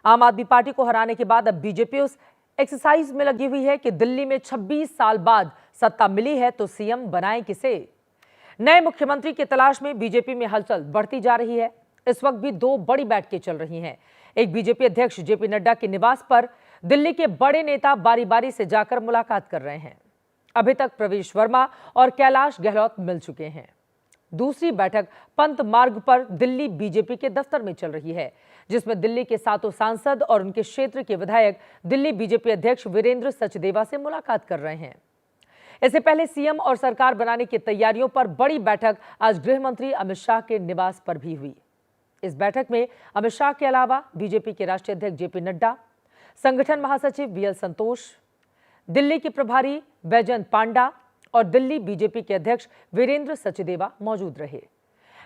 आम आदमी पार्टी को हराने के बाद अब बीजेपी उस एक्सरसाइज में लगी हुई है कि दिल्ली में 26 साल बाद सत्ता मिली है तो सीएम बनाएं किसे। नए मुख्यमंत्री की तलाश में बीजेपी में हलचल बढ़ती जा रही है। इस वक्त भी दो बड़ी बैठकें चल रही हैं। एक बीजेपी अध्यक्ष जेपी नड्डा के निवास पर दिल्ली के बड़े नेता बारी बारी से जाकर मुलाकात कर रहे हैं। अभी तक प्रवेश वर्मा और कैलाश गहलोत मिल चुके हैं। दूसरी बैठक पंत मार्ग पर दिल्ली बीजेपी के दफ्तर में चल रही है, जिसमें दिल्ली के 7 सांसद और उनके क्षेत्र के विधायक दिल्ली बीजेपी अध्यक्ष वीरेंद्र सचदेवा से मुलाकात कर रहे हैं। इससे पहले सीएम और सरकार बनाने की तैयारियों पर बड़ी बैठक आज गृह मंत्री अमित शाह के निवास पर भी हुई। इस बैठक में अमित शाह के अलावा बीजेपी के राष्ट्रीय अध्यक्ष जेपी नड्डा, संगठन महासचिव वीएल संतोष, दिल्ली के प्रभारी बैजयंत पांडा और दिल्ली बीजेपी के अध्यक्ष वीरेंद्र सचदेवा मौजूद रहे।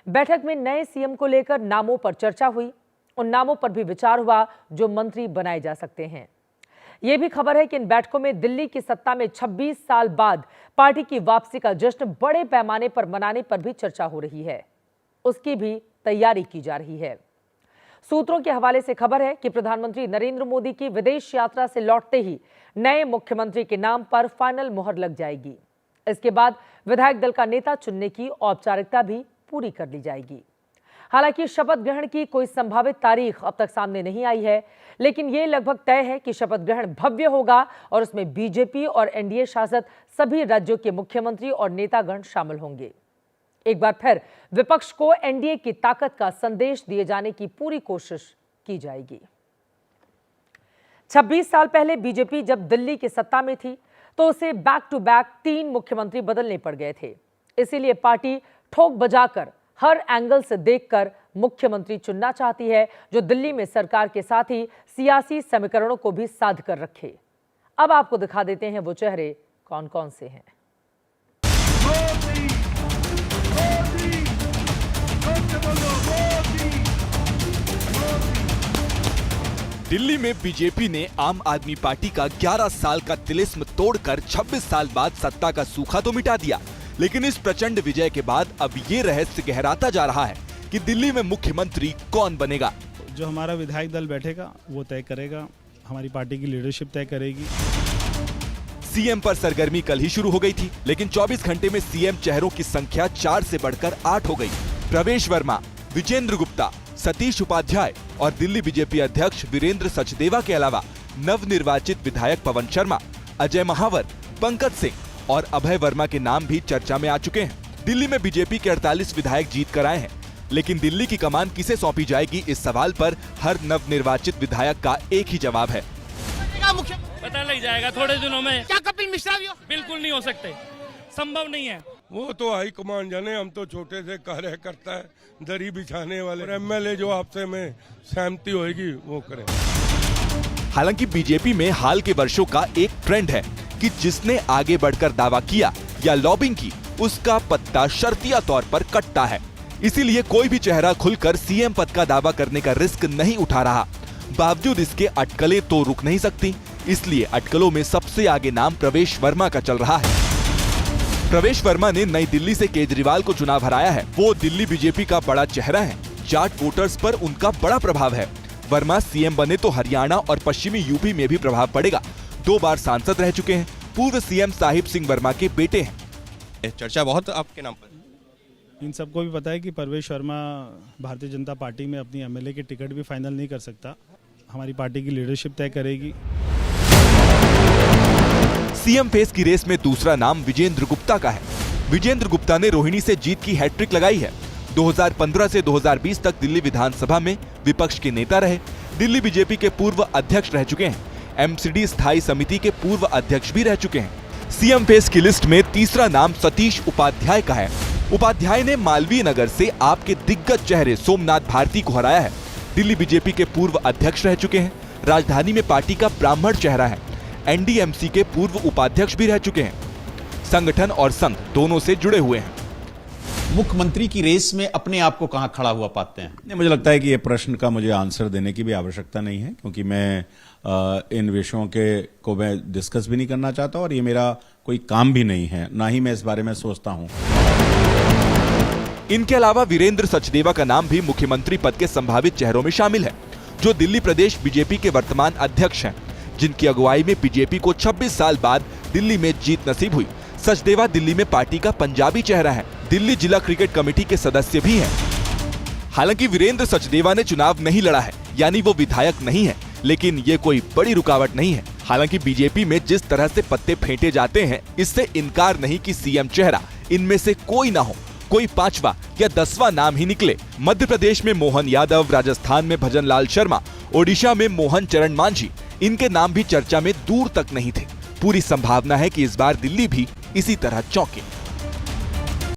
बैठक में नए सीएम को लेकर नामों पर चर्चा हुई। उन नामों पर भी विचार हुआ जो मंत्री बनाए जा सकते हैं। यह भी खबर है कि इन बैठकों में दिल्ली की सत्ता में 26 साल बाद पार्टी की वापसी का जश्न बड़े पैमाने पर मनाने पर भी चर्चा हो रही है। उसकी भी तैयारी की जा रही है। सूत्रों के हवाले से खबर है कि प्रधानमंत्री नरेंद्र मोदी की विदेश यात्रा से लौटते ही नए मुख्यमंत्री के नाम पर फाइनल मुहर लग जाएगी। इसके बाद विधायक दल का नेता चुनने की औपचारिकता भी पूरी कर ली जाएगी। हालांकि शपथ ग्रहण की कोई संभावित तारीख अब तक सामने नहीं आई है, लेकिन यह लगभग तय है कि शपथ ग्रहण भव्य होगा और उसमें बीजेपी और एनडीए शासित सभी राज्यों के मुख्यमंत्री और नेतागण शामिल होंगे। एक बार फिर विपक्ष को एनडीए की ताकत का संदेश दिए जाने की पूरी कोशिश की जाएगी। 26 साल पहले बीजेपी जब दिल्ली की सत्ता में थी तो उसे बैक टू बैक 3 मुख्यमंत्री बदलने पड़ गए थे। इसीलिए पार्टी ठोक बजाकर हर एंगल से देखकर मुख्यमंत्री चुनना चाहती है, जो दिल्ली में सरकार के साथ ही सियासी समीकरणों को भी साध कर रखे। अब आपको दिखा देते हैं वो चेहरे कौन कौन से हैं। दिल्ली में बीजेपी ने आम आदमी पार्टी का 11 साल का तिलिस्म तोड़कर 26 साल बाद सत्ता का सूखा तो मिटा दिया, लेकिन इस प्रचंड विजय के बाद अब ये रहस्य गहराता जा रहा है कि दिल्ली में मुख्यमंत्री कौन बनेगा। जो हमारा विधायक दल बैठेगा वो तय करेगा, हमारी पार्टी की लीडरशिप तय करेगी। सीएम पर सरगर्मी कल ही शुरू हो गई थी, लेकिन 24 घंटे में सीएम चेहरों की संख्या 4 से बढ़कर 8 हो गई। प्रवेश वर्मा, विजेंद्र गुप्ता, सतीश उपाध्याय और दिल्ली बीजेपी अध्यक्ष वीरेंद्र सचदेवा के अलावा नवनिर्वाचित विधायक पवन शर्मा, अजय महावर, पंकज सिंह और अभय वर्मा के नाम भी चर्चा में आ चुके हैं। दिल्ली में बीजेपी के 48 विधायक जीत कर आए हैं, लेकिन दिल्ली की कमान किसे सौंपी जाएगी, इस सवाल पर हर नवनिर्वाचित विधायक का एक ही जवाब है। पता लग जाएगा थोड़े दिनों में। क्या कपिल मिश्रा भी हो? बिल्कुल नहीं हो सकते, संभव नहीं है। वो तो हाई कमान जाने, हम तो छोटे से कार्यकर्ता है, दरी बिछाने वाले। एमएलए जो आपसे में सहमति होगी वो करें। हालांकि बीजेपी में हाल के वर्षों का एक ट्रेंड है कि जिसने आगे बढ़कर दावा किया या लॉबिंग की, उसका पत्ता शर्तिया तौर पर कटता है। इसीलिए कोई भी चेहरा खुलकर सीएम पद का दावा करने का रिस्क नहीं उठा रहा। बावजूद इसके अटकलें तो रुक नहीं सकती, इसलिए अटकलों में सबसे आगे नाम प्रवेश वर्मा का चल रहा है। प्रवेश वर्मा ने नई दिल्ली से केजरीवाल को चुनाव हराया है। वो दिल्ली बीजेपी का बड़ा चेहरा है। जाट वोटर्स पर उनका बड़ा प्रभाव है। वर्मा सीएम बने तो हरियाणा और पश्चिमी यूपी में भी प्रभाव पड़ेगा। 2 बार सांसद रह चुके हैं। पूर्व सीएम साहिब सिंह वर्मा के बेटे हैं। चर्चा बहुत आपके नाम पर। इन सबको भी पता है कि प्रवेश वर्मा भारतीय जनता पार्टी में अपनी एमएलए की टिकट भी फाइनल नहीं कर सकता। हमारी पार्टी की लीडरशिप तय करेगी। सीएम फेस की रेस में दूसरा नाम विजेंद्र गुप्ता का है। विजेंद्र गुप्ता ने रोहिणी से जीत की हैट्रिक लगाई है। 2015 से 2020 तक दिल्ली विधानसभा में विपक्ष के नेता रहे। दिल्ली बीजेपी के पूर्व अध्यक्ष रह चुके हैं। एमसीडी स्थायी समिति के पूर्व अध्यक्ष भी रह चुके हैं। सीएम फेस की लिस्ट में तीसरा नाम सतीश उपाध्याय का है। उपाध्याय ने मालवीय नगर से आपके दिग्गज चेहरे सोमनाथ भारती को हराया है। दिल्ली बीजेपी के पूर्व अध्यक्ष रह चुके हैं। राजधानी में पार्टी का ब्राह्मण चेहरा है। एनडीएमसी के पूर्व उपाध्यक्ष भी रह चुके हैं। संगठन और संघ दोनों से जुड़े हुए हैं। मुख्यमंत्री की रेस में अपने आप को कहां खड़ा हुआ पाते हैं? नहीं, मुझे लगता है कि ये प्रश्न का मुझे आंसर देने की भी आवश्यकता नहीं है, क्योंकि मैं इन विषयों को मैं डिस्कस भी नहीं करना चाहता और ये मेरा कोई काम भी नहीं है, ना ही मैं इस बारे में सोचता हूं। इनके अलावा वीरेंद्र सचदेवा का नाम भी मुख्यमंत्री पद के संभावित चेहरों में शामिल है। जो दिल्ली प्रदेश बीजेपी के वर्तमान अध्यक्ष हैं, जिनकी अगुवाई में बीजेपी को 26 साल बाद दिल्ली में जीत नसीब हुई। सचदेवा दिल्ली में पार्टी का पंजाबी चेहरा है। दिल्ली जिला क्रिकेट कमेटी के सदस्य भी हैं। हालांकि वीरेंद्र सचदेवा ने चुनाव नहीं लड़ा है, यानी वो विधायक नहीं है, लेकिन ये कोई बड़ी रुकावट नहीं है। हालांकि बीजेपी में जिस तरह से पत्ते फेंटे जाते हैं, इससे इनकार नहीं कि सीएम चेहरा इनमें से कोई ना हो, कोई 5वां या 10वां नाम ही निकले। मध्य प्रदेश में मोहन यादव, राजस्थान में भजनलाल शर्मा, ओडिशा में मोहन चरण मांझी, इनके नाम भी चर्चा में दूर तक नहीं थे। पूरी संभावना है कि इस बार दिल्ली भी इसी तरह चौंके।